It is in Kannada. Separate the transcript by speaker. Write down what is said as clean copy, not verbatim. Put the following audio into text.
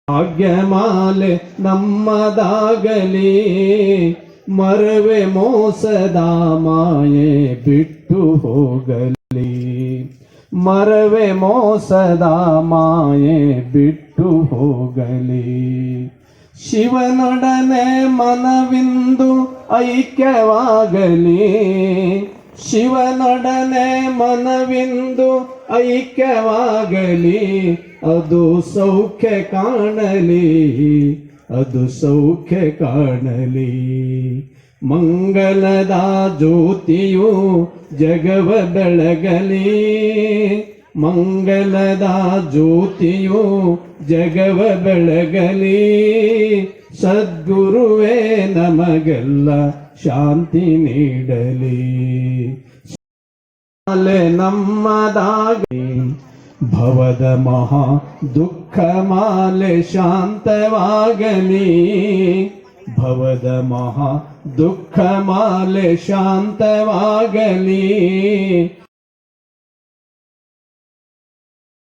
Speaker 1: ಭಾಗ್ಯಮಾಲೆ ನಮ್ಮದಾಗಲಿ, ಮರವೆ ಮೋಸದ ಮಾಯೆ ಬಿಟ್ಟು ಹೋಗಲಿ. ಮರವೆ ಮೋಸದ ಮಾಯೆ ಬಿಟ್ಟು ಹೋಗಲಿ. ಶಿವನೊಡನೆ ಮನವಿಂದು ಐಕ್ಯವಾಗಲಿ. ಶಿವನೊಡನೆ ಮನವಿಂದು ಐಕ್ಯವಾಗಲಿ. ಅದು ಸೌಖ್ಯ ಕಾಣಲಿ, ಅದು ಸೌಖ್ಯ ಕಾಣಲಿ. ಮಂಗಲದ ಜ್ಯೋತಿಯು ಜಗವ ಬೆಳಗಲಿ. ಮಂಗಲದ ಜ್ಯೋತಿಯು ಜಗವ ಬೆಳಗಲಿ. ಸದ್ಗುರುವೇ ನಮಗೆಲ್ಲ ಶಾಂತಿ ನೀಡಲಿ. ನಮ್ಮದಾಗಲಿ ಭವದ ಮಹಾ ದುಃಖ ಮಾಲೆ ಶಾಂತವಾಗಲಿ. ಭವದ ಮಹಾ ದುಃಖ ಮಾಲೆ ಶಾಂತವಾಗಲಿ.